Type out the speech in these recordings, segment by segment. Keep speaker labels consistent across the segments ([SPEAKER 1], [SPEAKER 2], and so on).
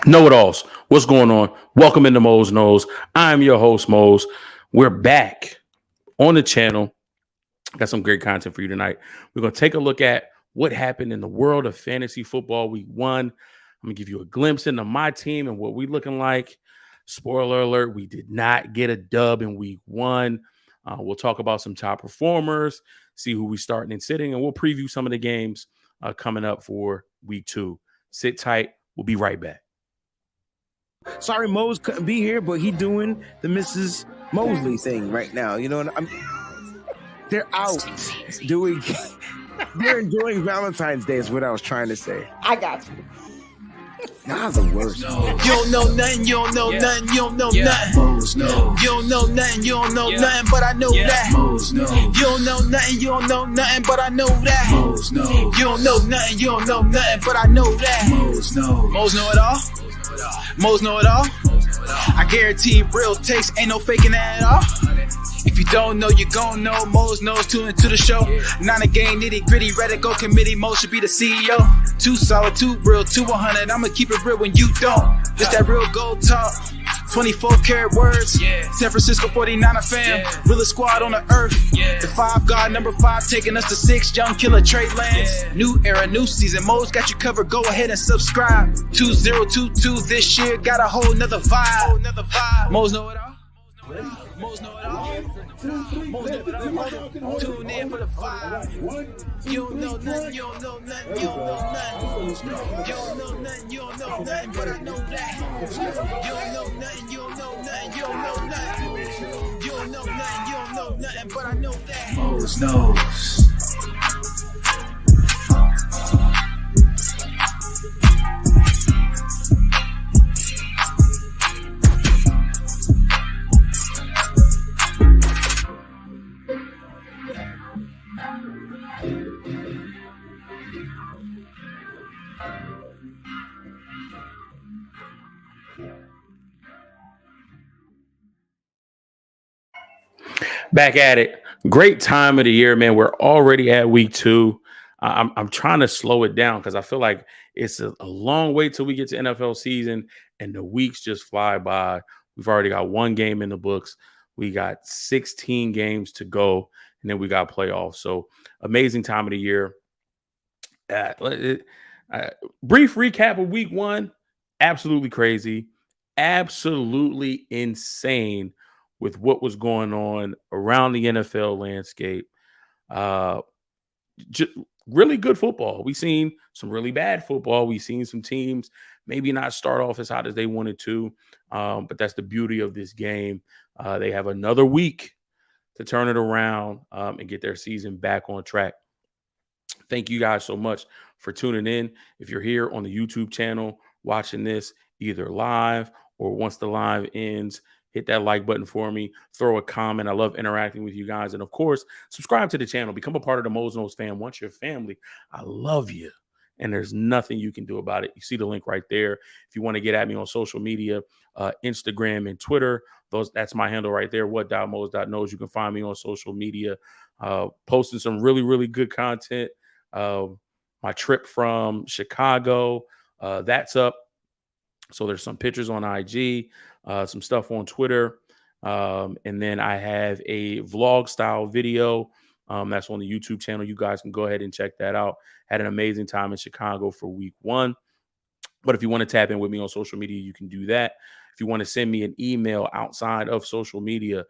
[SPEAKER 1] Know-it-alls, what's going on? Welcome into Mose Knows. I'm your host, Mose. We're back on the channel. Got some great content for you tonight. We're going to take a look at what happened in the world of fantasy football week one. I'm going to give you a glimpse into my team and what we're looking like. Spoiler alert, we did not get a dub in week one. We'll talk about some top performers, see who we starting and sitting, and we'll preview some of the games coming up for week two. Sit tight. We'll be right back.
[SPEAKER 2] Sorry, Mose couldn't be here, but he doing the Mrs. Mosley thing right now. You know, they're out doing. They're enjoying Valentine's Day. Is what I was trying to say.
[SPEAKER 3] I got you.
[SPEAKER 2] Nah, the worst.
[SPEAKER 4] You don't know nothing, you don't know nothing, you don't know nothing. You don't know nothing, you don't know nothing, but I know that. You don't know nothing, you don't know nothing, but I know that. You don't know nothing, you don't know nothing, but I know that. Mose know it all. Mose know it all. I guarantee real takes, ain't no faking that at all. If you don't know, you gon' know. Mose knows, tune into the show. Not a game, nitty gritty, ready go committee. Mose should be the CEO. Too solid, too real, too 100. I'ma keep it real when you don't. Just that real gold talk. 24 karat words. San Francisco 49er fam. Realest squad on the earth. The 5 God, number 5, taking us to 6. Young killer Trey Lance. New era, new season. Mose got you covered. Go ahead and subscribe. 2022 this year. Got a whole nother vibe. Mose know it all. Mose know it all. Mose know it all. Tune in for the vibe. You don't know nothing, you don't know nothing, you don't know nothing. You don't know nothing, you don't know nothing, but I know that. You don't know nothing, you don't know nothing, you don't know nothing. You don't know nothing, you don't know nothing, but I know that. Mose knows.
[SPEAKER 1] Back at it. Great time of the year, man. We're already at week two. I'm trying to slow it down because I feel like it's a long way till we get to NFL season and the weeks just fly by. We've already got one game in the books. We got 16 games to go, and then we got playoffs. So amazing time of the year. Brief recap of week one. Absolutely crazy. Absolutely insane with what was going on around the NFL landscape. Really good football. We've seen some really bad football. We've seen some teams maybe not start off as hot as they wanted to, but that's the beauty of this game. They have another week to turn it around and get their season back on track. Thank you guys so much for tuning in. If you're here on the YouTube channel watching this either live or once the live ends, hit that like button for me. Throw a comment. I love interacting with you guys. And, of course, subscribe to the channel. Become a part of the Mose Knows fam. Once you're family, I love you. And there's nothing you can do about it. You see the link right there. If you want to get at me on social media, Instagram and Twitter, that's my handle right there, what.mose.knows. You can find me on social media, posting some really, really good content. My trip from Chicago, that's up. So there's some pictures on IG, some stuff on Twitter. And then I have a vlog style video that's on the YouTube channel. You guys can go ahead and check that out. Had an amazing time in Chicago for week one. But if you want to tap in with me on social media, you can do that. If you want to send me an email outside of social media,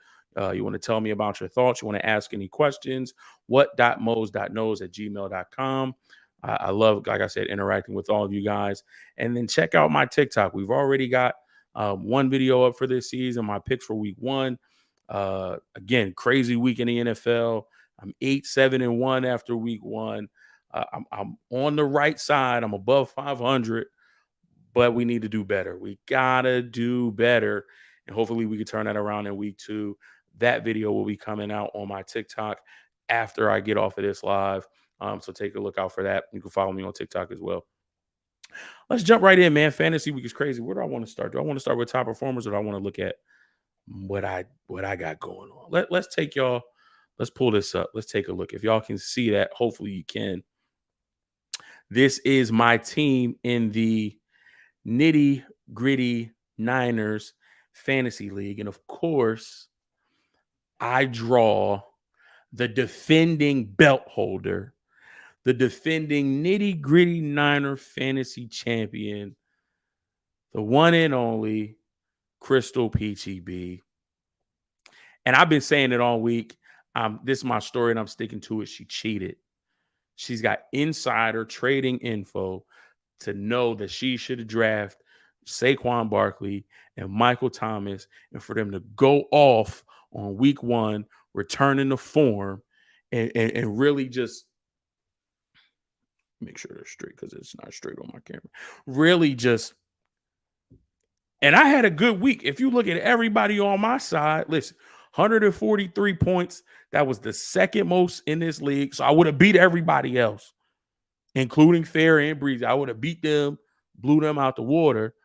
[SPEAKER 1] you want to tell me about your thoughts, you want to ask any questions, what.mose.knows@gmail.com. I love, like I said, interacting with all of you guys. And then check out my TikTok. We've already got one video up for this season, my picks for week one. Again, crazy week in the NFL. I'm 8-7-1 after week one. I'm on the right side. I'm above 500, but we need to do better. We got to do better. And hopefully we can turn that around in week two. That video will be coming out on my TikTok after I get off of this live. So take a look out for that. You can follow me on TikTok as well. Let's jump right in, man. Fantasy week is crazy. Where do I want to start? Do I want to start with top performers, or do I want to look at what I got going on? Let's take y'all. Let's pull this up. Let's take a look. If y'all can see that, hopefully you can. This is my team in the nitty Gritty Niners Fantasy League. And of course, I draw the defending belt holder, the defending nitty gritty Niner fantasy champion, the one and only Crystal Peachy B. And I've been saying it all week. This is my story and I'm sticking to it. She cheated. She's got insider trading info to know that she should have drafted Saquon Barkley and Michael Thomas, and for them to go off on week 1, returning to form, and really just make sure they're straight because it's not straight on my camera. Really just, and I had a good week. If you look at everybody on my side, listen, 143 points. That was the second most in this league. So I would have beat everybody else, including Fair and Breezy. I would have beat them, blew them out the water.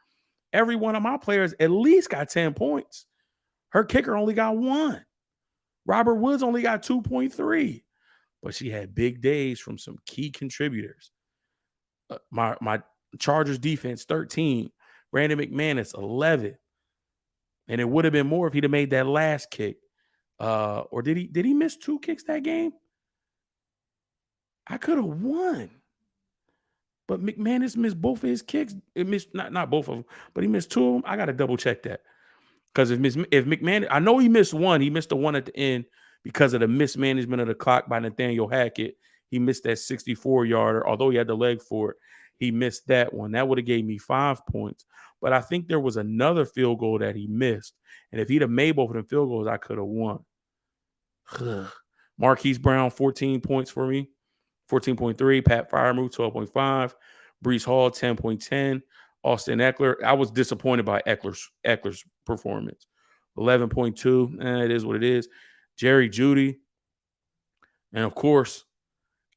[SPEAKER 1] Every one of my players at least got 10 points. Her kicker only got 1. Robert Woods only got 2.3. But she had big days from some key contributors. My Chargers defense, 13. Brandon McManus, 11. And it would have been more if he'd have made that last kick. Or did he miss 2 kicks that game? I could have won. But McManus missed both of his kicks. It missed not both of them, but he missed 2 of them. I got to double check that. Because if McManus, I know he missed 1. He missed the one at the end because of the mismanagement of the clock by Nathaniel Hackett. He missed that 64-yarder. Although he had the leg for it, he missed that one. That would have gave me 5 points. But I think there was another field goal that he missed. And if he'd have made both of them field goals, I could have won. Marquise Brown, 14 points for me. 14.3. Pat Freiermuth, 12.5. Breece Hall, 10.10. Austin Eckler. I was disappointed by Eckler's performance. 11.2. It is what it is. Jerry Jeudy. And of course,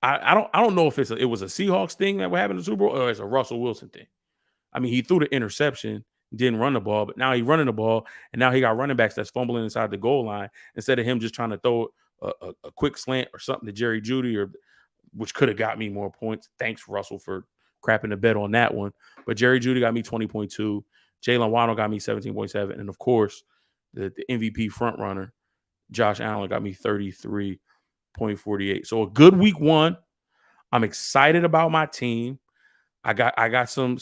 [SPEAKER 1] I don't know if it was a Seahawks thing that would happen in the Super Bowl or it's a Russell Wilson thing. I mean, he threw the interception, didn't run the ball, but now he's running the ball, and now he got running backs that's fumbling inside the goal line instead of him just trying to throw a quick slant or something to Jerry Jeudy, which could have got me more points. Thanks, Russell, for crapping the bet on that one. But Jerry Jeudy got me 20.2. Jalen Waddle got me 17.7. And, of course, the MVP frontrunner, Josh Allen, got me 33.48. So a good week 1. I'm excited about my team. I got some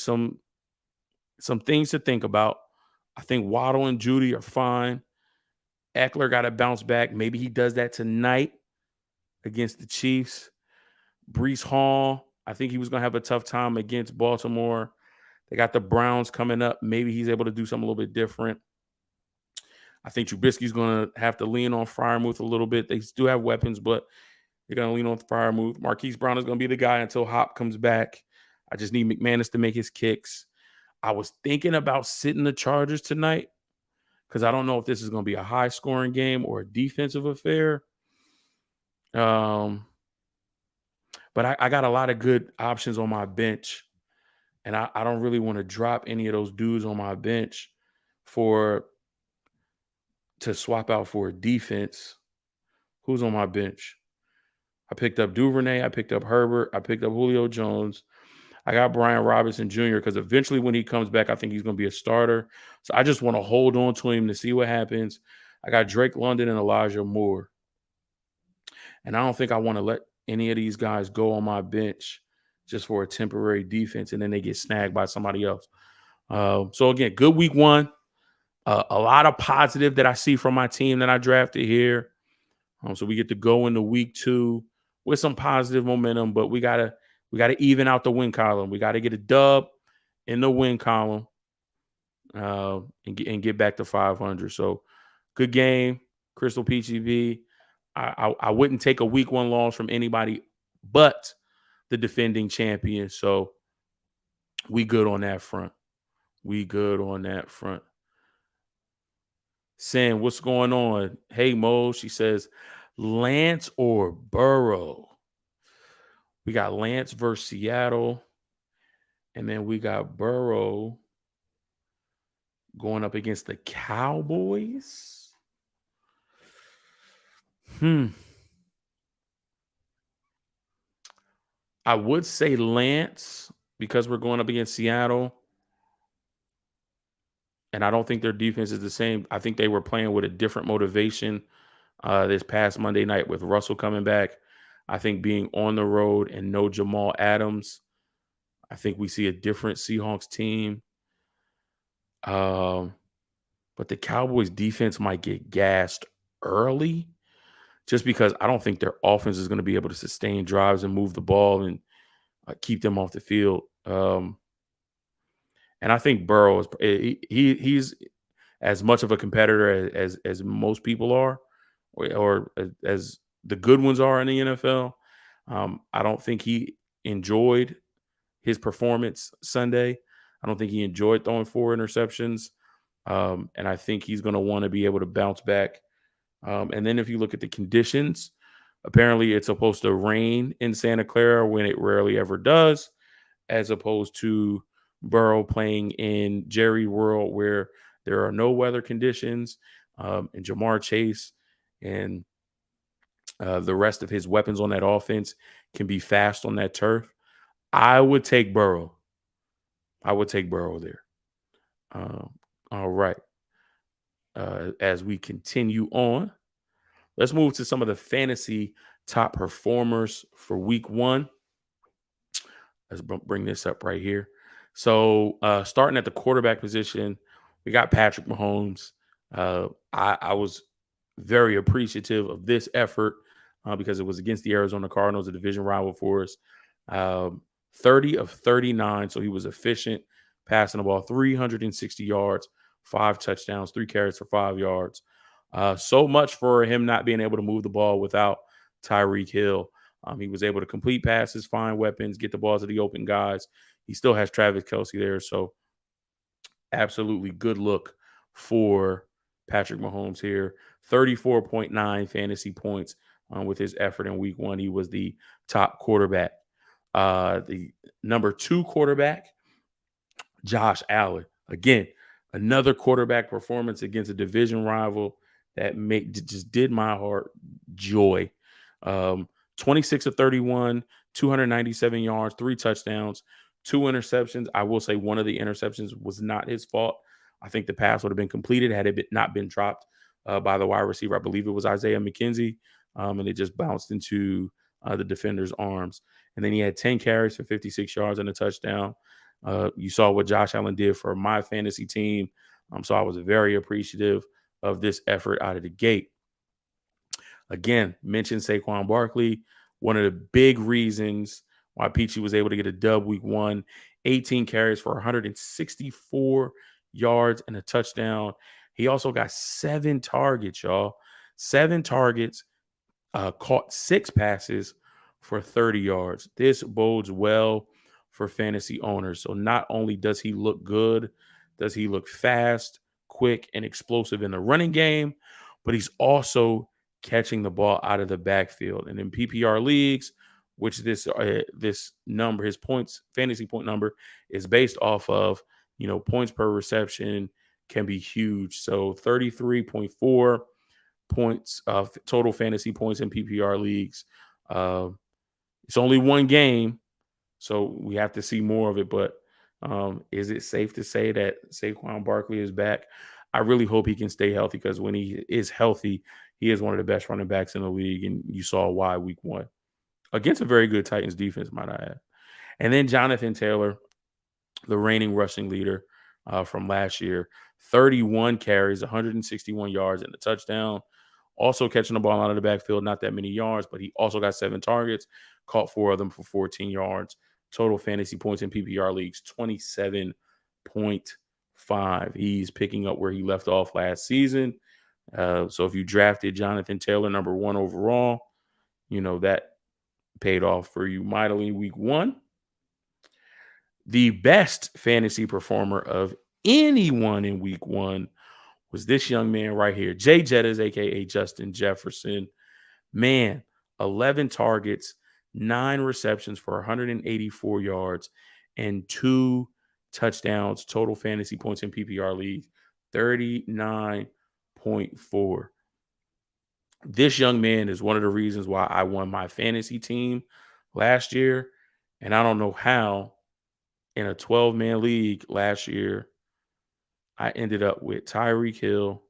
[SPEAKER 1] things to think about. I think Waddle and Jeudy are fine. Eckler got to bounce back. Maybe he does that tonight against the Chiefs. Breece Hall, I think he was going to have a tough time against Baltimore. They got the Browns coming up. Maybe he's able to do something a little bit different. I think Trubisky's going to have to lean on Freiermuth a little bit. They do have weapons, but they're going to lean on Freiermuth. Marquise Brown is going to be the guy until Hop comes back. I just need McManus to make his kicks. I was thinking about sitting the Chargers tonight because I don't know if this is going to be a high-scoring game or a defensive affair. But I got a lot of good options on my bench, and I don't really want to drop any of those dudes on my bench to swap out for a defense. Who's on my bench? I picked up Duvernay. I picked up Herbert. I picked up Julio Jones. I got Brian Robinson Jr. because eventually when he comes back, I think he's going to be a starter. So I just want to hold on to him to see what happens. I got Drake London and Elijah Moore. And I don't think I want to let any of these guys go on my bench just for a temporary defense and then they get snagged by somebody else. So, again, good week 1. A lot of positive that I see from my team that I drafted here. So we get to go into week 2 with some positive momentum, but we gotta even out the win column. We got to get a dub in the win column and get back to 500. So good game, Crystal PGV. I wouldn't take a week 1 loss from anybody but the defending champion. So we good on that front. Sin, what's going on? Hey, Mo, she says, Lance or Burrow? We got Lance versus Seattle. And then we got Burrow going up against the Cowboys. I would say Lance because we're going up against Seattle. And I don't think their defense is the same. I think they were playing with a different motivation this past Monday night with Russell coming back. I think being on the road and no Jamal Adams, I think we see a different Seahawks team. Um, but the Cowboys defense might get gassed early just because I don't think their offense is going to be able to sustain drives and move the ball and keep them off the field. And I think Burrow is he's as much of a competitor as most people are, or as the good ones are in the NFL. I don't think he enjoyed his performance Sunday. I don't think he enjoyed throwing 4 interceptions. And I think he's going to want to be able to bounce back. And then if you look at the conditions, apparently it's supposed to rain in Santa Clara when it rarely ever does, as opposed to Burrow playing in Jerry World where there are no weather conditions, and Jamar Chase and the rest of his weapons on that offense can be fast on that turf. I would take Burrow. I would take Burrow there. All right. As we continue on, let's move to some of the fantasy top performers for week 1. Let's bring this up right here. So starting at the quarterback position, we got Patrick Mahomes. I was very appreciative of this effort because it was against the Arizona Cardinals, a division rival for us. 30 of 39, so he was efficient, passing the ball 360 yards, 5 touchdowns, 3 carries for 5 yards. So much for him not being able to move the ball without Tyreek Hill. He was able to complete passes, find weapons, get the ball to the open guys. He still has Travis Kelce there, so absolutely good look for Patrick Mahomes here. 34.9 fantasy points with his effort in week 1. He was the top quarterback. The number 2 quarterback, Josh Allen. Again, another quarterback performance against a division rival that just did my heart joy. 26 of 31, 297 yards, 3 touchdowns, 2 interceptions. I will say one of the interceptions was not his fault. I think the pass would have been completed had it not been dropped by the wide receiver. I believe it was Isaiah McKenzie, and it just bounced into the defender's arms. And then he had 10 carries for 56 yards and a touchdown. You saw what Josh Allen did for my fantasy team. So I was very appreciative of this effort out of the gate. Again, mentioned Saquon Barkley, one of the big reasons why Peachy was able to get a dub week 1, 18 carries for 164 yards and a touchdown. He also got 7 targets, y'all. 7 targets, caught 6 passes for 30 yards. This bodes well for fantasy owners. So not only does he look good, does he look fast, quick, and explosive in the running game, but he's also catching the ball out of the backfield. And in PPR leagues, which this number, his points, fantasy point number, is based off of, points per reception can be huge. So 33.4 points of total fantasy points in PPR leagues. It's only one game, so we have to see more of it. But is it safe to say that Saquon Barkley is back? I really hope he can stay healthy, because when he is healthy, he is one of the best running backs in the league, and you saw why week 1 against a very good Titans defense, might I add. And then Jonathan Taylor, the reigning rushing leader from last year, 31 carries, 161 yards, and a touchdown. Also catching the ball out of the backfield, not that many yards, but he also got 7 targets, caught 4 of them for 14 yards. Total fantasy points in PPR leagues, 27.5. He's picking up where he left off last season. So if you drafted Jonathan Taylor number 1 overall, that paid off for you mightily week 1. The best fantasy performer of anyone in week 1 was this young man right here, Jay Jettas, a.k.a. Justin Jefferson. Man, 11 targets, 9 receptions for 184 yards, and 2 touchdowns. Total fantasy points in PPR league, 39.4. This young man is one of the reasons why I won my fantasy team last year, and I don't know how in a 12-man league last year I ended up with Tyreek Hill,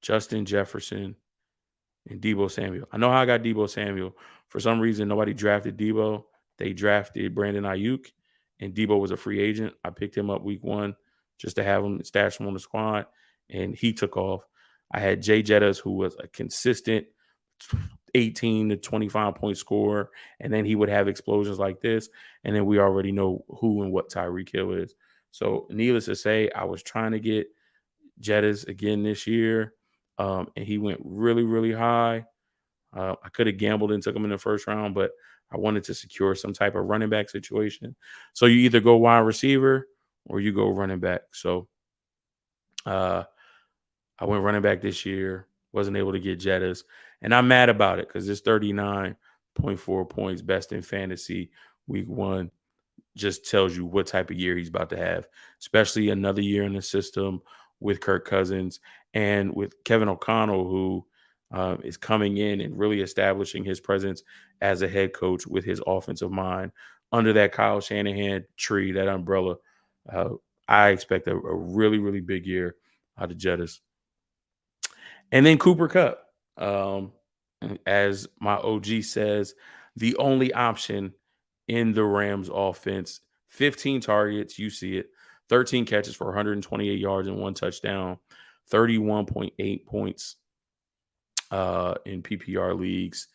[SPEAKER 1] Justin Jefferson, and Debo Samuel. I know how I got Debo Samuel. For some reason, nobody drafted Debo. They drafted Brandon Ayuk, and Debo was a free agent. I picked him up week 1 just to have him, stash him on the squad, and he took off. I had Jay Jettas, who was a consistent 18 to 25 point scorer, and then he would have explosions like this, and then we already know who and what Tyreek Hill is. So needless to say, I was trying to get Jettas again this year, and he went really, really high. I could have gambled and took him in the first round, but I wanted to secure some type of running back situation. So you either go wide receiver or you go running back. So I went running back this year, wasn't able to get Jettas, and I'm mad about it because it's 39.4 points, best in fantasy week 1. Just tells you what type of year he's about to have, especially another year in the system with Kirk Cousins and with Kevin O'Connell, who is coming in and really establishing his presence as a head coach with his offensive mind under that Kyle Shanahan tree, that umbrella. Uh, I expect a really, really big year out of Jettas. And then Cooper Kupp, as my OG says, the only option in the Rams offense. 15 targets, you see it. 13 catches for 128 yards and 1 touchdown. 31.8 points in PPR leagues.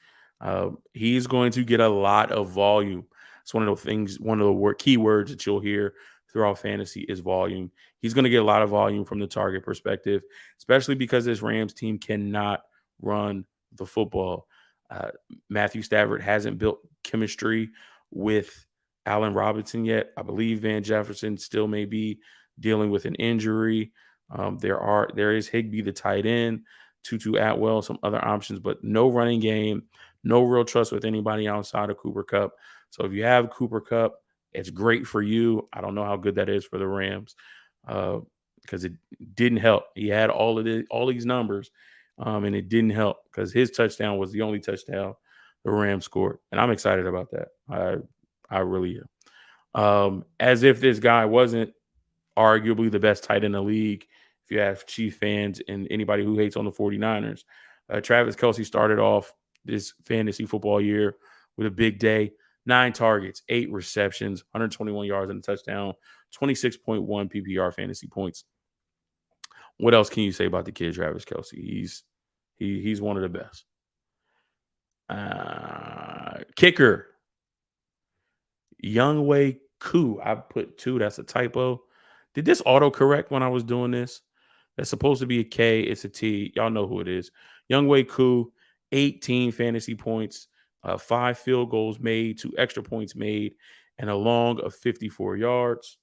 [SPEAKER 1] He's going to get a lot of volume. It's one of the things, one of the key words that you'll hear throughout fantasy is volume. He's going to get a lot of volume from the target perspective, especially because this Rams team cannot run the football. Matthew Stafford hasn't built chemistry with Allen Robinson yet. I believe Van Jefferson still may be dealing with an injury. There is Higbee, the tight end, Tutu Atwell, some other options, but no running game, no real trust with anybody outside of Cooper Kupp. So if you have Cooper Kupp, it's great for you. I don't know how good that is for the Rams because it didn't help. He had all these numbers, and it didn't help because his touchdown was the only touchdown the Rams scored, and I'm excited about that. I really am. As if this guy wasn't arguably the best tight end in the league. If you have Chief fans and anybody who hates on the 49ers, Travis Kelce started off this fantasy football year with a big day. 9 targets, 8 receptions, 121 yards and a touchdown, 26.1 PPR fantasy points. What else can you say about the kid, Travis Kelce? He's one of the best. Kicker, Younghoe Koo. I put 2. That's a typo. Did this autocorrect when I was doing this? That's supposed to be a K. It's a T. Y'all know who it is. Younghoe Koo, 18 fantasy points, 5 field goals made, 2 extra points made, and a long of 54 yards.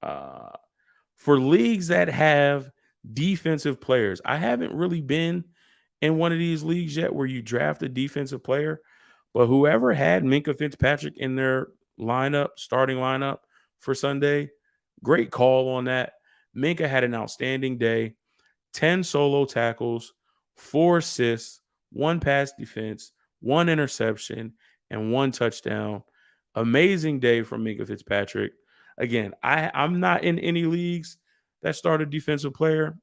[SPEAKER 1] For leagues that have defensive players, I haven't really been in one of these leagues yet where you draft a defensive player, but whoever had Minkah Fitzpatrick in their starting lineup for Sunday, great call on that. Minkah had an outstanding day, 10 solo tackles, 4 assists, 1 pass defense, 1 interception, and 1 touchdown. Amazing day from Minkah Fitzpatrick. Again, I'm not in any leagues that start a defensive player.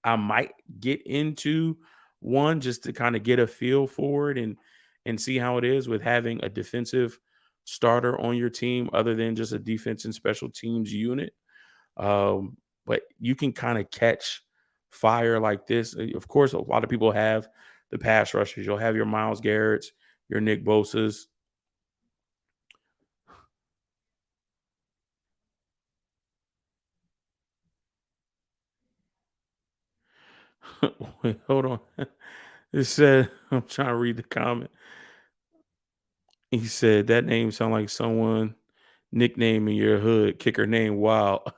[SPEAKER 1] I might get into one just to kind of get a feel for it and see how it is with having a defensive starter on your team other than just a defense and special teams unit. But you can kind of catch fire like this. Of course, a lot of people have the pass rushers. You'll have your Myles Garrett's, your Nick Bosa's. Wait, hold on. It said, I'm trying to read the comment. He said, that name sound like someone nickname in your hood, kicker name Wild.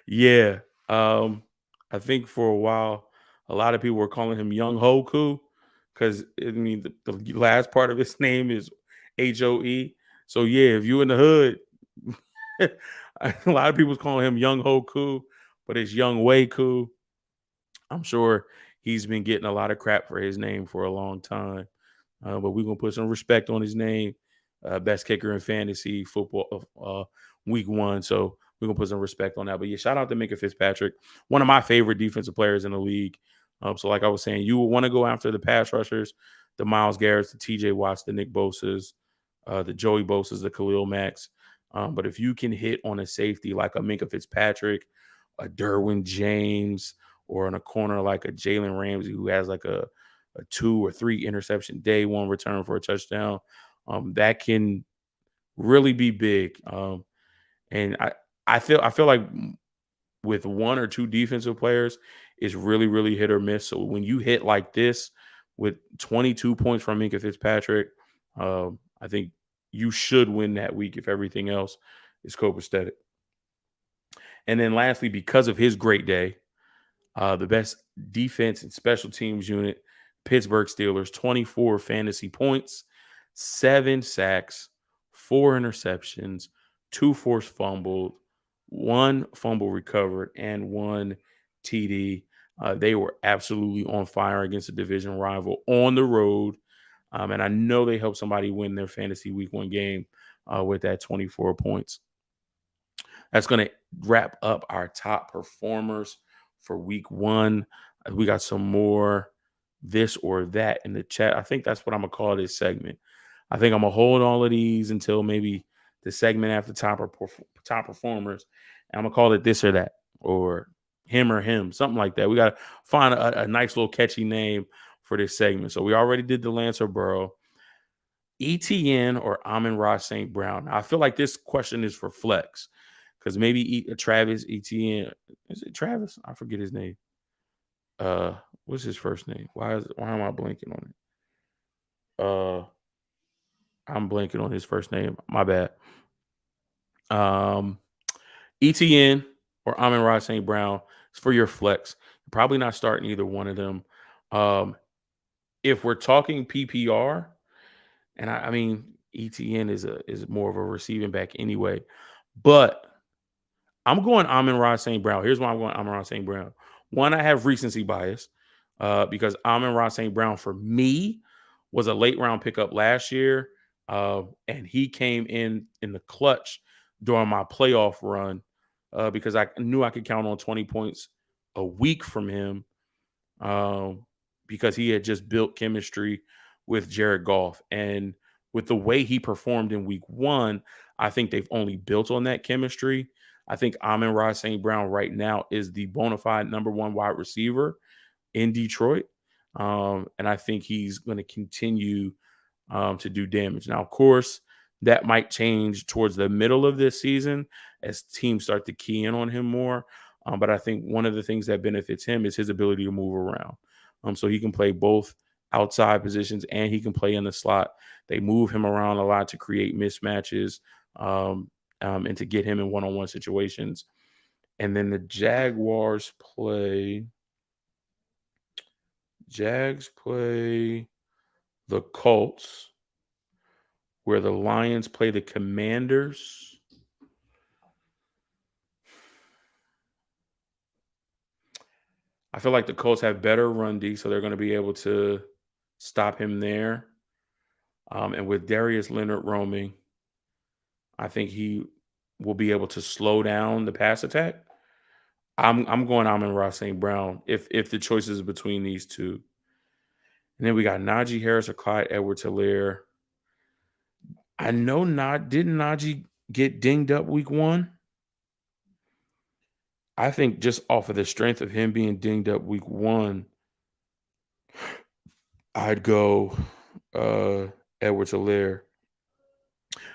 [SPEAKER 1] Yeah. I think for a while, a lot of people were calling him Young Hoku because I mean the last part of his name is Hoe. So yeah, if you in the hood, a lot of people's calling him Young Hoku, but it's Young Ku. I'm sure he's been getting a lot of crap for his name for a long time. But we're going to put some respect on his name. Best kicker in fantasy football week 1. So we're gonna put some respect on that. But yeah, shout out to Minka Fitzpatrick, one of my favorite defensive players in the league. So like I was saying, you want to go after the pass rushers, the Myles Garrett's, the TJ Watts, the Nick Bosa's, the Joey Bosa's, the Khalil Macks. But if you can hit on a safety like a Minka Fitzpatrick, a Derwin James, or in a corner like a Jalen Ramsey who has like a 2 or 3 interception day, 1 return for a touchdown, that can really be big. And I feel like with 1 or 2 defensive players, it's really, really hit or miss. So when you hit like this with 22 points from Minka Fitzpatrick, I think you should win that week if everything else is copacetic. And then lastly, because of his great day, the best defense and special teams unit, Pittsburgh Steelers, 24 fantasy points, 7 sacks, 4 interceptions, 2 forced fumbled, 1 fumble recovered, and 1 TD. They were absolutely on fire against a division rival on the road. And I know they helped somebody win their fantasy week 1 game with that 24 points. That's going to wrap up our top performers for week 1. We got some more this or that in the chat. I think that's what I'm going to call this segment. I think I'm going to hold all of these until maybe the segment after top performers. And I'm going to call it this or that, or him or him, something like that. We got to find a nice little catchy name for this segment. So we already did the Lancer Burrow. ETN or Amon-Ra St. Brown. Now, I feel like this question is for flex because maybe Travis Etienne. Is it Travis? I forget his name. What's his first name? Why am I blanking on it? I'm blanking on his first name. My bad. ETN or Amon-Ra St. Brown is for your flex. You're probably not starting either one of them. If we're talking PPR, and I mean ETN is more of a receiving back anyway, but I'm going Amon-Ra St. Brown. Here's why I'm going Amon-Ra St. Brown. One, I have recency bias because Amon-Ra St. Brown for me was a late round pickup last year, and he came in the clutch during my playoff run because I knew I could count on 20 points a week from him because he had just built chemistry with Jared Goff. And with the way he performed in week 1, I think they've only built on that chemistry. I think Amon-Ra St. Brown right now is the bona fide number 1 wide receiver in Detroit. And I think he's going to continue to do damage. Now, of course, that might change towards the middle of this season as teams start to key in on him more. But I think one of the things that benefits him is his ability to move around. So he can play both outside positions and he can play in the slot. They move him around a lot to create mismatches and to get him in one-on-one situations. And then the Jags play the Colts, where the Lions play the Commanders. I feel like the Colts have better run D, so they're going to be able to stop him there. And with Darius Leonard roaming, I think he will be able to slow down the pass attack. I'm going Amon-Ra St. Brown if the choice is between these two. And then we got Najee Harris or Clyde Edwards-Helaire. I know didn't Najee get dinged up week 1? I think just off of the strength of him being dinged up week 1, I'd go Edwards-Helaire.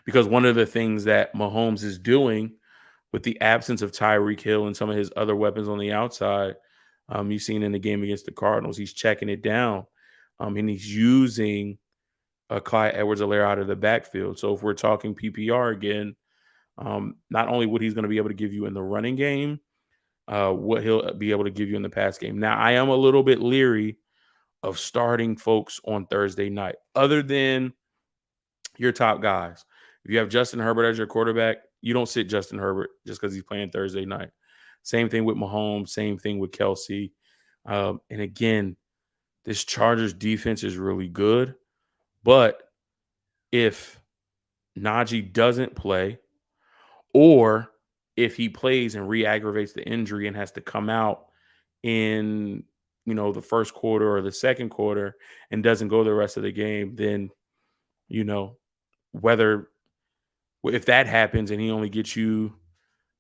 [SPEAKER 1] Because one of the things that Mahomes is doing with the absence of Tyreek Hill and some of his other weapons on the outside, you've seen in the game against the Cardinals, he's checking it down. And he's using Clyde Edwards-Helaire out of the backfield. So if we're talking PPR again, not only what he's going to be able to give you in the running game, what he'll be able to give you in the pass game. Now, I am a little bit leery of starting folks on Thursday night, other than your top guys. If you have Justin Herbert as your quarterback, you don't sit Justin Herbert just because he's playing Thursday night. Same thing with Mahomes, same thing with Kelsey. And again, this Chargers defense is really good. But if Najee doesn't play, or if he plays and re-aggravates the injury and has to come out in the first quarter or the second quarter and doesn't go the rest of the game, then you know whether if that happens and he only gets you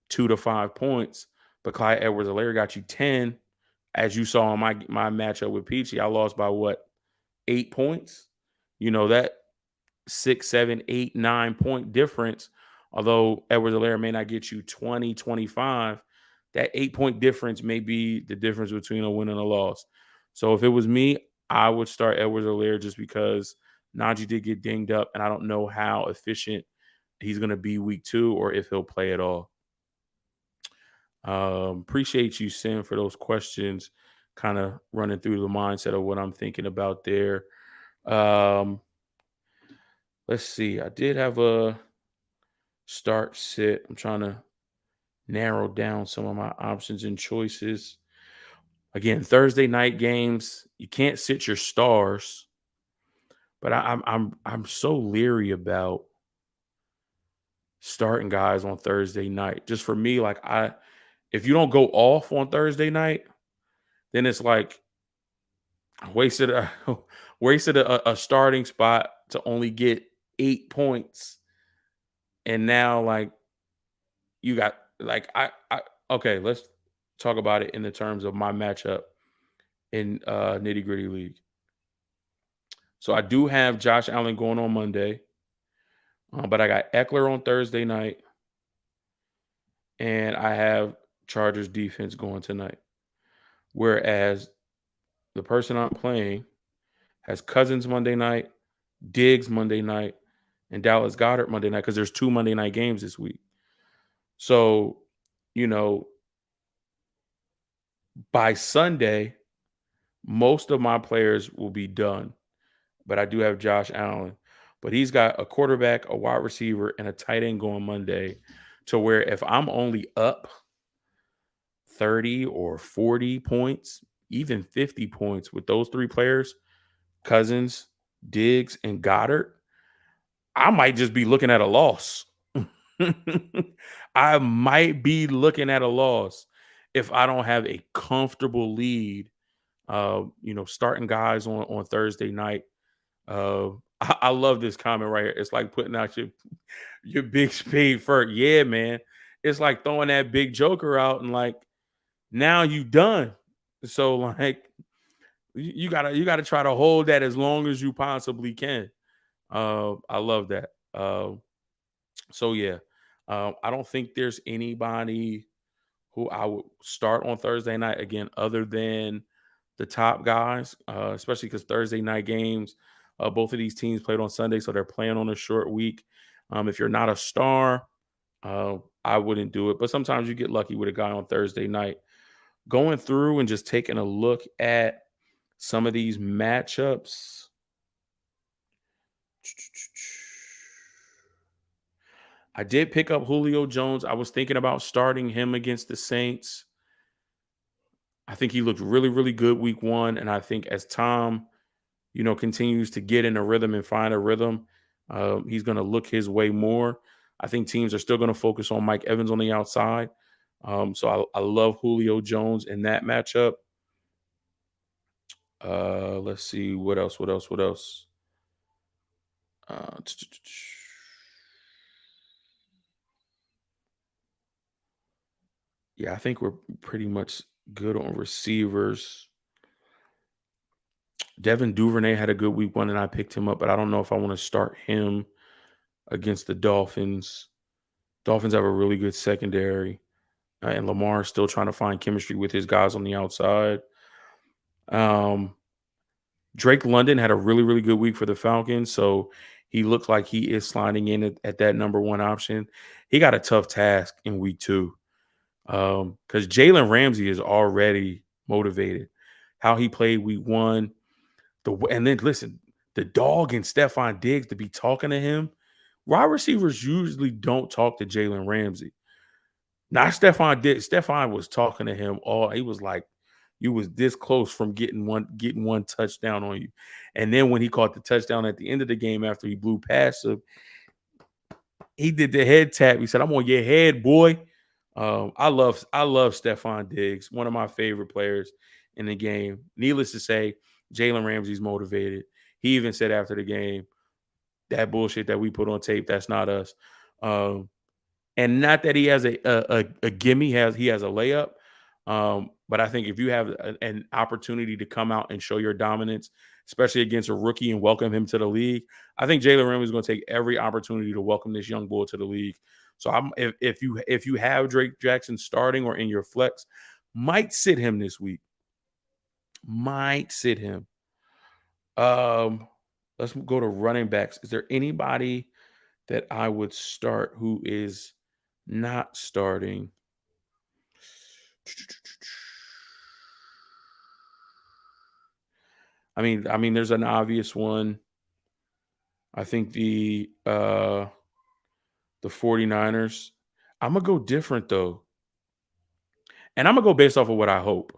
[SPEAKER 1] 2 to 5 points, but Clyde Edwards-Helaire got you 10, as you saw in my matchup with Peachy, I lost by what, 8 points? That 6, 7, 8, 9 point difference, although Edwards-Helaire may not get you 20, 25, that 8 point difference may be the difference between a win and a loss. So if it was me, I would start Edwards-Helaire just because Najee did get dinged up, and I don't know how efficient he's going to be week 2 or if he'll play at all. Appreciate you, Sim, for those questions, kind of running through the mindset of what I'm thinking about there. Let's see. I did have a start sit. I'm trying to narrow down some of my options and choices. Again, Thursday night games, you can't sit your stars, but I'm so leery about starting guys on Thursday night. Just for me, like if you don't go off on Thursday night, then it's like I wasted a starting spot to only get 8 points, and now like you got like I okay. Let's talk about it in the terms of my matchup in Nitty Gritty League. So I do have Josh Allen going on Monday, but I got Eckler on Thursday night, and I have Chargers defense going tonight. Whereas the person I'm playing has Cousins Monday night, Diggs Monday night, and Dallas Goedert Monday night, because there's 2 Monday night games this week. So, by Sunday, most of my players will be done. But I do have Josh Allen. But he's got a quarterback, a wide receiver, and a tight end going Monday, to where if I'm only up 30 or 40 points, even 50 points with those 3 players, Cousins, Diggs, and Goddard, I might just be looking at a loss. I might be looking at a loss if I don't have a comfortable lead, starting guys on Thursday night. I love this comment right here. It's like putting out your big spade first. Yeah, man. It's like throwing that big joker out and like, now you done. So like you gotta try to hold that as long as you possibly can. I love that. So yeah, I don't think there's anybody who I would start on Thursday night again, other than the top guys, especially because Thursday night games, both of these teams played on Sunday, so they're playing on a short week. If you're not a star, I wouldn't do it. But sometimes you get lucky with a guy on Thursday night. Going through and just taking a look at some of these matchups. I did pick up Julio Jones. I was thinking about starting him against the Saints. I think he looked really, really good week 1. And I think as Tom, continues to get in a rhythm and find a rhythm, he's going to look his way more. I think teams are still going to focus on Mike Evans on the outside. So I love Julio Jones in that matchup. Let's see. What else? Yeah, I think we're pretty much good on receivers. Devin Duvernay had a good week 1, and I picked him up, but I don't know if I want to start him against the Dolphins. Dolphins have a really good secondary, and Lamar is still trying to find chemistry with his guys on the outside. Drake London had a really, really good week for the Falcons, so he looks like he is sliding in at that number 1 option. He got a tough task in week 2 because Jalen Ramsey is already motivated. How he played week 1, and then listen, the dog and Stephon Diggs to be talking to him. Wide receivers usually don't talk to Jalen Ramsey. Not Stephon Diggs. Stephon was talking to him all. He was like, you was this close from getting one touchdown on you. And then when he caught the touchdown at the end of the game after he blew past him, he did the head tap. He said, I'm on your head, boy. I love Stephon Diggs, one of my favorite players in the game. Needless to say, Jalen Ramsey's motivated. He even said after the game, that bullshit that we put on tape, that's not us. Um, and not that he has a gimme, he has a layup. But I think if you have an opportunity to come out and show your dominance, especially against a rookie, and welcome him to the league, I think Jalen Ramsey is going to take every opportunity to welcome this young bull to the league. So if you have Drake Jackson starting or in your flex, might sit him this week. Might sit him. Let's go to running backs. Is there anybody that I would start who is not starting? I mean, there's an obvious one. I think the 49ers. I'm gonna go different though. And I'm gonna go based off of what I hope.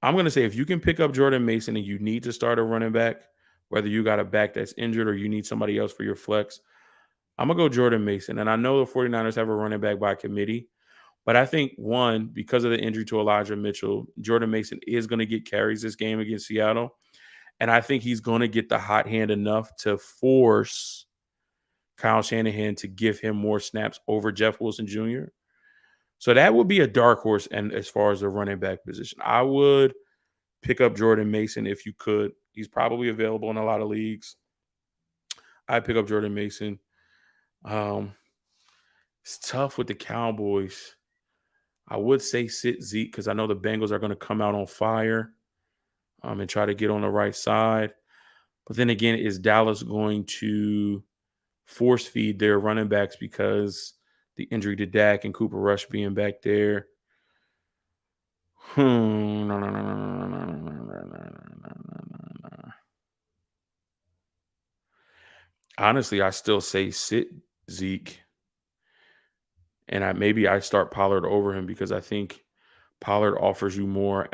[SPEAKER 1] I'm gonna say if you can pick up Jordan Mason and you need to start a running back, whether you got a back that's injured or you need somebody else for your flex, I'm gonna go Jordan Mason. And I know the 49ers have a running back by committee, but I think one, because of the injury to Elijah Mitchell, Jordan Mason is gonna get carries this game against Seattle. And I think he's gonna get the hot hand enough to force Kyle Shanahan to give him more snaps over Jeff Wilson Jr. So that would be a dark horse. And as far as the running back position, I would pick up Jordan Mason if you could. He's probably available in a lot of leagues. I'd pick up Jordan Mason. It's tough with the Cowboys. I would say sit Zeke because I know the Bengals are going to come out on fire and try to get on the right side. But then again, is Dallas going to force feed their running backs because the injury to Dak and Cooper Rush being back there? Honestly, I still say sit Zeke. And I start Pollard over him because I think Pollard offers you more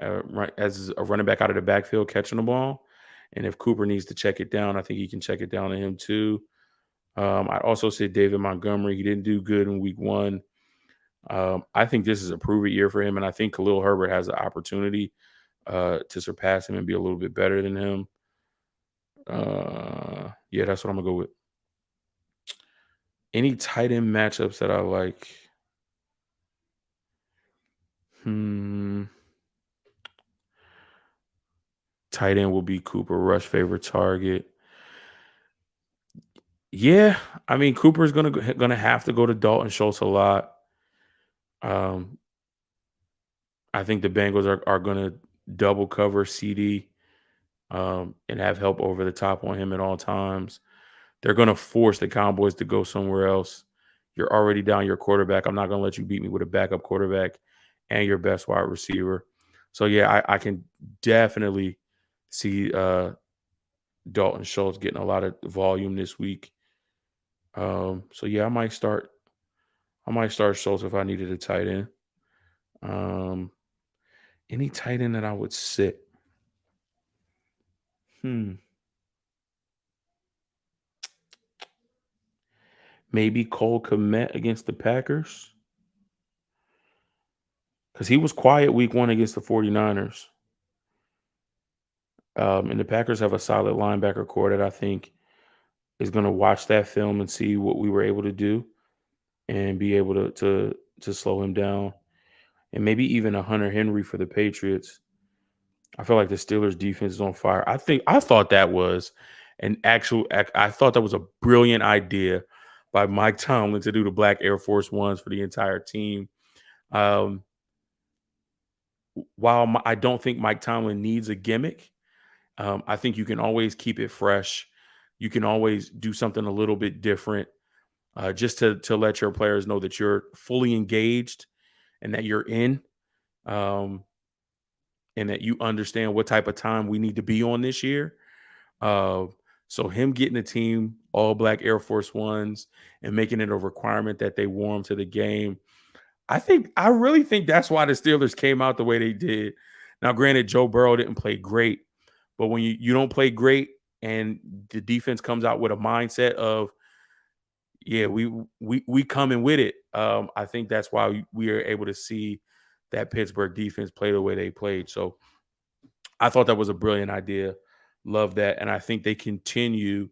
[SPEAKER 1] as a running back out of the backfield catching the ball. And if Cooper needs to check it down, I think he can check it down to him too. I also said David Montgomery. He didn't do good in week 1. I think this is a prove-it year for him, and I think Khalil Herbert has the opportunity to surpass him and be a little bit better than him. Yeah, that's what I'm going to go with. Any tight end matchups that I like? Tight end will be Cooper Rush favorite target. Yeah, I mean Cooper's gonna have to go to Dalton Schultz a lot. I think the Bengals are gonna double cover CD and have help over the top on him at all times. They're gonna force the Cowboys to go somewhere else. You're already down your quarterback. I'm not gonna let you beat me with a backup quarterback and your best wide receiver. So yeah, I can definitely see Dalton Schultz getting a lot of volume this week. So yeah, I might start Schultz if I needed a tight end. Any tight end that I would sit? Maybe Cole Kmet against the Packers. Because he was quiet week 1 against the 49ers. And the Packers have a solid linebacker core that I think is going to watch that film and see what we were able to do and be able to slow him down. And maybe even a Hunter Henry for the Patriots. I feel like the Steelers defense is on fire. I thought that was a brilliant idea by Mike Tomlin to do the black Air Force Ones for the entire team. While I don't think Mike Tomlin needs a gimmick, I think you can always keep it fresh. You can always do something a little bit different just to let your players know that you're fully engaged and that you're in. And that you understand what type of time we need to be on this year. So him getting the team all black Air Force Ones and making it a requirement that they wore them to the game, I really think that's why the Steelers came out the way they did. Now, granted, Joe Burrow didn't play great, but when you don't play great and the defense comes out with a mindset of, Yeah, we coming with it. I think that's why we are able to see that Pittsburgh defense play the way they played. So I thought that was a brilliant idea. Love that, and I think they continue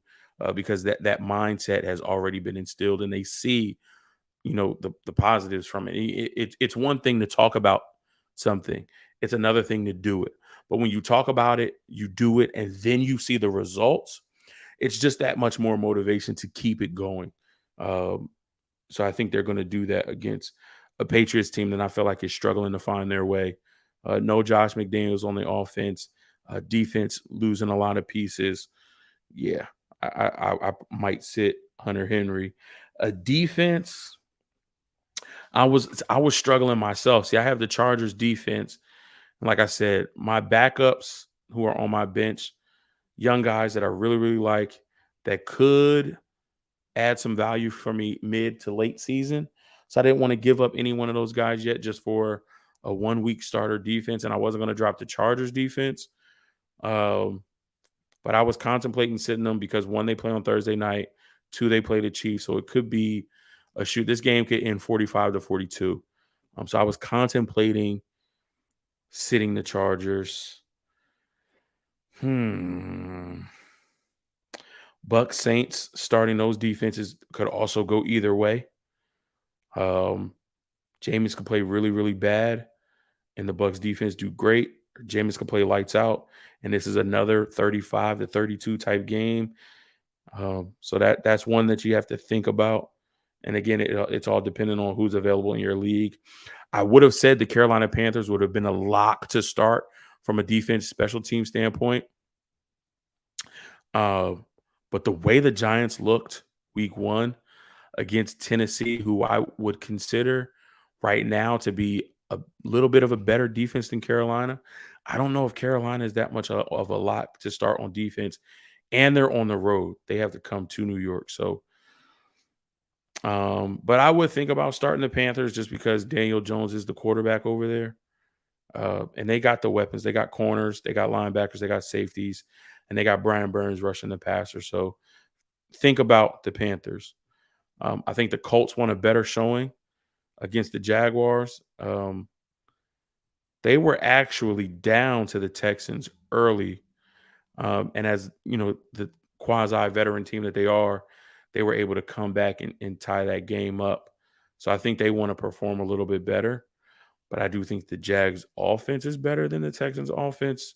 [SPEAKER 1] because that mindset has already been instilled, and they see the positives from it. It's one thing to talk about something; it's another thing to do it. But when you talk about it, you do it, and then you see the results. It's just that much more motivation to keep it going. Um, so I think they're going to do that against a Patriots team that I feel like is struggling to find their way. No Josh McDaniels on the offense, defense losing a lot of pieces. Yeah, I might sit Hunter Henry. A defense, I was struggling myself. See, I have the Chargers defense. And like I said, my backups who are on my bench, young guys that I really, really like that could add some value for me mid to late season. So I didn't want to give up any one of those guys yet just for a 1 week starter defense. And I wasn't going to drop the Chargers defense. Um, but I was contemplating sitting them because one, they play on Thursday night. Two, they play the Chiefs. So it could be a shoot. This game could end 45-42. So I was contemplating sitting the Chargers. Bucks Saints starting those defenses could also go either way. Jameis can play really, really bad, and the Bucks defense do great. Jameis can play lights out, and this is another 35-32 type game. So that's one that you have to think about. And again, it's all dependent on who's available in your league. I would have said the Carolina Panthers would have been a lock to start from a defense special team standpoint. But the way the Giants looked week one against Tennessee, who I would consider right now to be a little bit of a better defense than Carolina, I don't know if Carolina is that much of a lock to start on defense. And they're on the road. They have to come to New York. So, but I would think about starting the Panthers just because Daniel Jones is the quarterback over there. And they got the weapons. They got corners, they got linebackers, they got safeties, and they got Brian Burns rushing the passer. So think about the Panthers. I think the Colts won a better showing against the Jaguars. They were actually down to the Texans early. And as you know, the quasi-veteran team that they are, they were able to come back and tie that game up. So I think they want to perform a little bit better. But I do think the Jags offense is better than the Texans offense.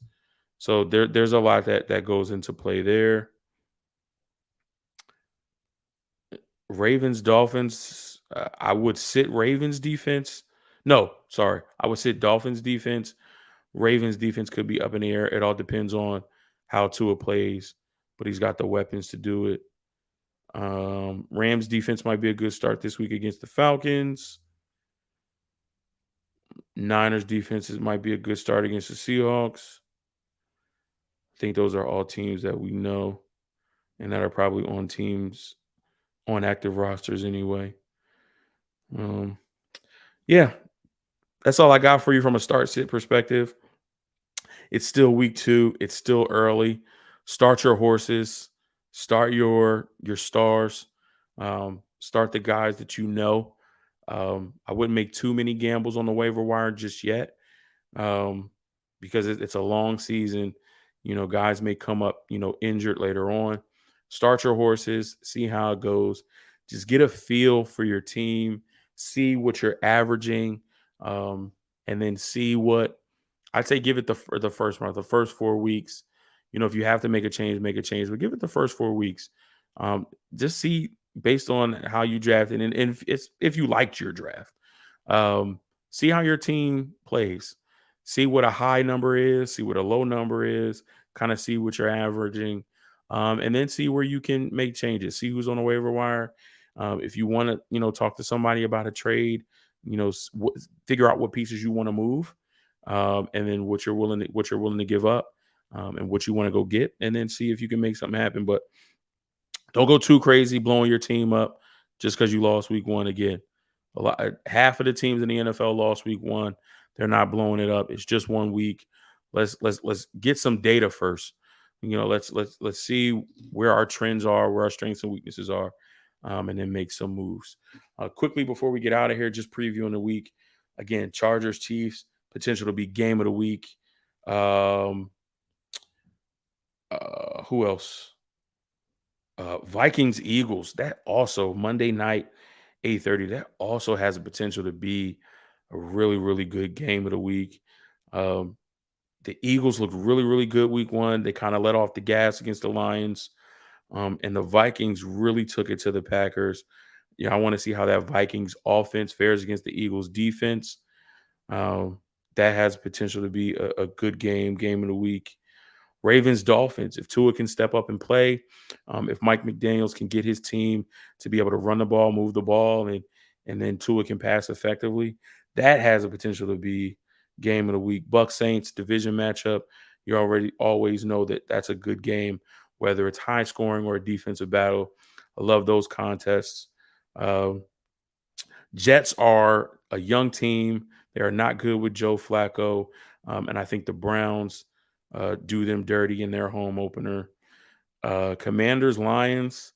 [SPEAKER 1] So there's a lot that goes into play there. Ravens, Dolphins, I would sit Ravens defense. No, sorry. I would sit Dolphins defense. Ravens defense could be up in the air. It all depends on how Tua plays, but he's got the weapons to do it. Rams defense might be a good start this week against the Falcons. Niners defenses might be a good start against the Seahawks. I think those are all teams that we know and that are probably on teams on active rosters anyway. Yeah, that's all I got for you from a start sit perspective. It's still week 2. It's still early. Start your horses. Start your stars. Start the guys that you know. I wouldn't make too many gambles on the waiver wire just yet because it's a long season. Guys may come up, injured later on. Start your horses. See how it goes. Just get a feel for your team. See what you're averaging, and then see what I'd say. Give it the first month, the first 4 weeks. If you have to make a change, but give it the first 4 weeks. Just see based on how you drafted and if you liked your draft. See how your team plays. See what a high number is. See what a low number is. Kind of see what you're averaging, and then see where you can make changes. See who's on the waiver wire. If you want to, talk to somebody about a trade, figure out what pieces you want to move, and then what you're willing to give up, and what you want to go get, and then see if you can make something happen. But don't go too crazy blowing your team up just because you lost week 1 again. Half of the teams in the NFL lost week 1. They're not blowing it up. It's just 1 week. Let's get some data first. Let's see where our trends are, where our strengths and weaknesses are. and then make some moves. Quickly before we get out of here, just previewing the week. Again, Chargers, Chiefs, potential to be game of the week. Who else? Vikings, Eagles. That also Monday night, 8:30. That also has the potential to be a really, really good game of the week. Um, the Eagles looked really, really good week one. They kind of let off the gas against the Lions. And the Vikings really took it to the Packers. Yeah, I want to see how that Vikings offense fares against the Eagles defense. Um, that has potential to be a good game of the week. Ravens, Dolphins. If Tua can step up and play, if Mike McDaniels can get his team to be able to run the ball, move the ball, and then Tua can pass effectively, that has a potential to be game of the week. Bucks Saints division matchup. You already always know that that's a good game, whether it's high scoring or a defensive battle. I love those contests. Um, Jets are a young team. They are not good with Joe Flacco. And I think the Browns do them dirty in their home opener. Commanders, Lions.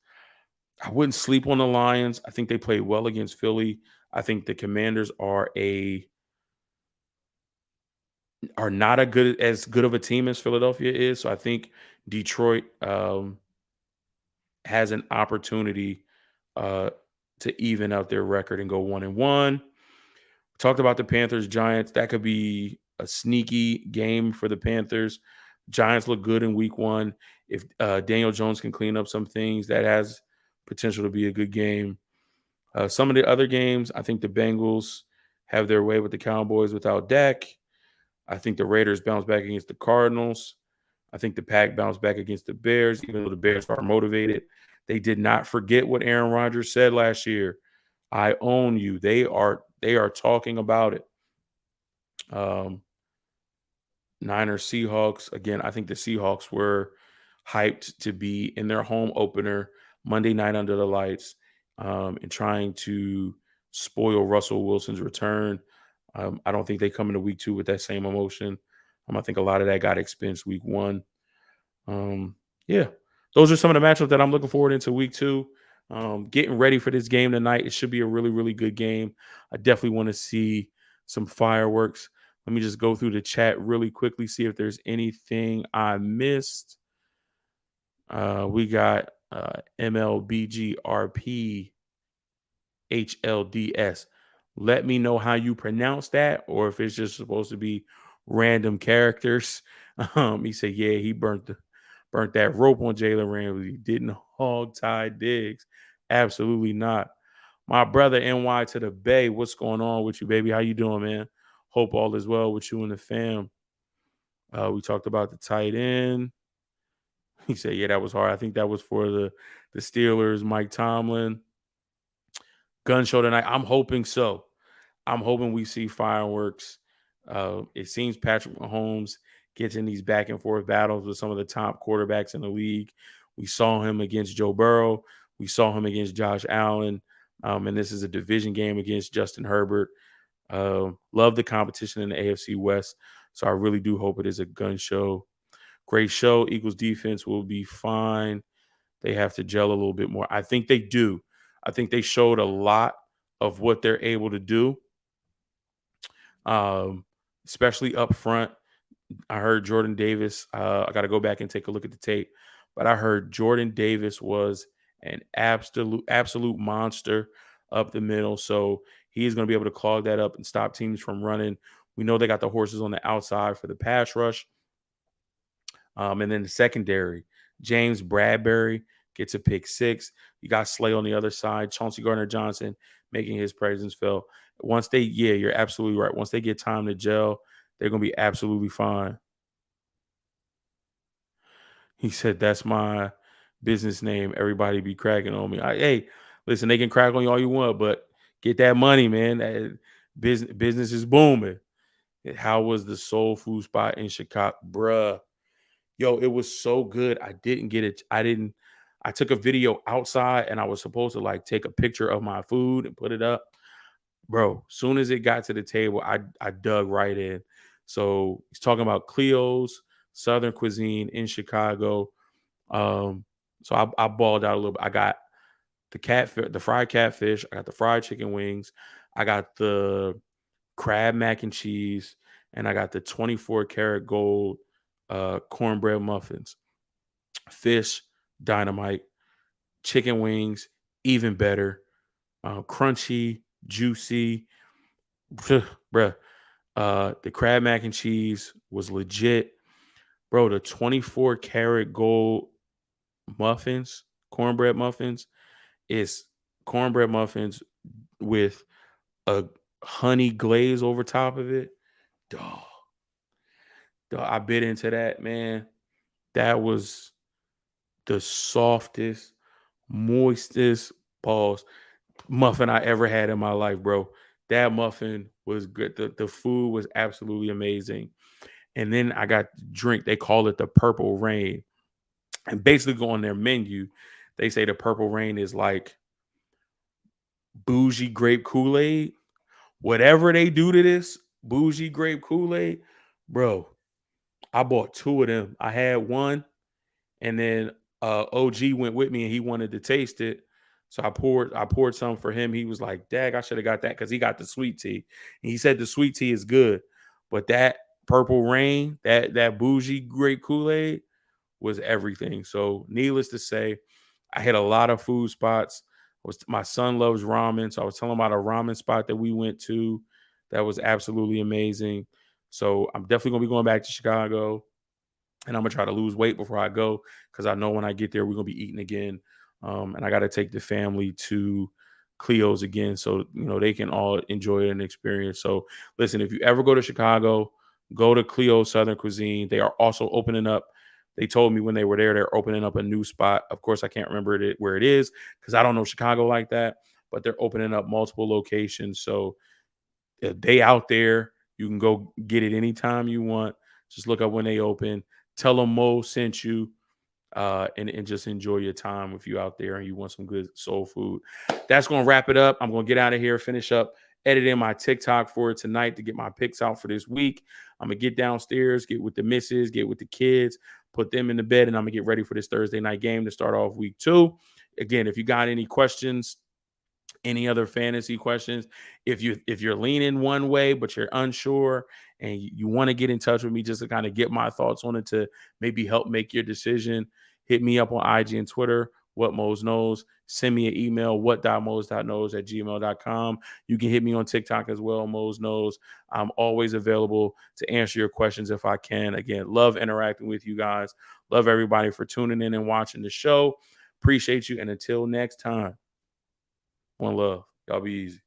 [SPEAKER 1] I wouldn't sleep on the Lions. I think they played well against Philly. I think the Commanders are not as good of a team as Philadelphia is. So I think Detroit has an opportunity uh, to even out their record and go 1-1. Talked about the Panthers, Giants. That could be a sneaky game for the Panthers. Giants look good in week one. If Daniel Jones can clean up some things, that has potential to be a good game. Some of the other games, I think the Bengals have their way with the Cowboys without Dak. I think the Raiders bounce back against the Cardinals. I think the Pack bounced back against the Bears, even though the Bears are motivated. They did not forget what Aaron Rodgers said last year. I own you. They are talking about it. Niners, Seahawks. Again, I think the Seahawks were hyped to be in their home opener Monday night under the lights and trying to spoil Russell Wilson's return. I don't think they come into week two with that same emotion. I think a lot of that got expensed week one. Yeah, those are some of the matchups that I'm looking forward into week two. Getting ready for this game tonight. It should be a really, really good game. I definitely want to see some fireworks. Let me just go through the chat really quickly, see if there's anything I missed. We got MLBGRP HLDS. Let me know how you pronounce that, or if it's just supposed to be random characters. He said, yeah, he burnt that rope on Jalen Ramsey. Didn't hog tie Diggs. Absolutely not. My brother NY to the Bay. What's going on with you, baby? How you doing, man? Hope all is well with you and the fam. We talked about the tight end. He said, yeah, that was hard. I think that was for the Steelers, Mike Tomlin. Gun show tonight. I'm hoping so. I'm hoping we see fireworks. It seems Patrick Mahomes gets in these back and forth battles with some of the top quarterbacks in the league. We saw him against Joe Burrow. We saw him against Josh Allen. And this is a division game against Justin Herbert. Love the competition in the AFC West. So I really do hope it is a gun show. Great show. Eagles defense will be fine. They have to gel a little bit more. I think they do. I think they showed a lot of what they're able to do, especially up front. I heard Jordan Davis. I got to go back and take a look at the tape, but I heard Jordan Davis was an absolute monster up the middle. So he is going to be able to clog that up and stop teams from running. We know they got the horses on the outside for the pass rush. And then the secondary, James Bradbury gets a pick six. You got Slay on the other side, Chauncey Gardner-Johnson making his presence felt. You're absolutely right. Once they get time to gel, they're going to be absolutely fine. He said, that's my business name. Everybody be cracking on me. Hey, listen, they can crack on you all you want, but get that money, man. That business is booming. How was the soul food spot in Chicago? Bruh. Yo, it was so good. I didn't get it. I took a video outside and I was supposed to take a picture of my food and put it up. Bro, soon as it got to the table, I dug right in. So he's talking about Cleo's Southern cuisine in Chicago. So I balled out a little bit. I got the fried catfish. I got the fried chicken wings. I got the crab mac and cheese, and I got the 24 karat gold cornbread muffins. Fish, dynamite. Chicken wings, even better. Crunchy, juicy. Bruh. The crab mac and cheese was legit. Bro, the 24 karat gold muffins, cornbread muffins, is cornbread muffins with a honey glaze over top of it. Dog, I bit into that, man. That was the softest, moistest pause muffin I ever had in my life, bro. That muffin was good. The food was absolutely amazing. And then I got the drink. They call it the Purple Rain. And basically on their menu, they say the Purple Rain is like bougie grape Kool-Aid. Whatever they do to this bougie grape Kool-Aid, bro, I bought 2 of them. I had one, and then OG went with me and he wanted to taste it. So I poured some for him. He was like, "Dag, I should have got that," because he got the sweet tea. And he said the sweet tea is good, but that Purple Rain, that bougie grape Kool-Aid was everything. So needless to say, I hit a lot of food spots. My son loves ramen, so I was telling him about a ramen spot that we went to that was absolutely amazing. So I'm definitely gonna be going back to Chicago, and I'm gonna try to lose weight before I go, because I know when I get there we're gonna be eating again. And I got to take the family to Cleo's again, so they can all enjoy an experience. So listen, if you ever go to Chicago, go to Cleo's Southern Cuisine. They are also opening up. They told me when they were there, they're opening up a new spot. Of course, I can't remember where it is because I don't know Chicago like that, but they're opening up multiple locations. So if they out there, you can go get it anytime you want. Just look up when they open. Tell them Mo sent you, and just enjoy your time if you out there and you want some good soul food. That's going to wrap it up. I'm going to get out of here, finish up editing my TikTok for tonight to get my picks out for this week. I'm going to get downstairs, get with the missus, get with the kids, put them in the bed, and I'm going to get ready for this Thursday night game to start off week 2. Again, if you got any questions, any other fantasy questions, if you're leaning one way but you're unsure and you want to get in touch with me just to kind of get my thoughts on it to maybe help make your decision, hit me up on IG and Twitter, what Mose knows. Send me an email, what.mose.knows@gmail.com. You can hit me on TikTok as well, Mose knows. I'm always available to answer your questions if I can. Again, love interacting with you guys. Love everybody for tuning in and watching the show. Appreciate you, and until next time, one love. Y'all be easy.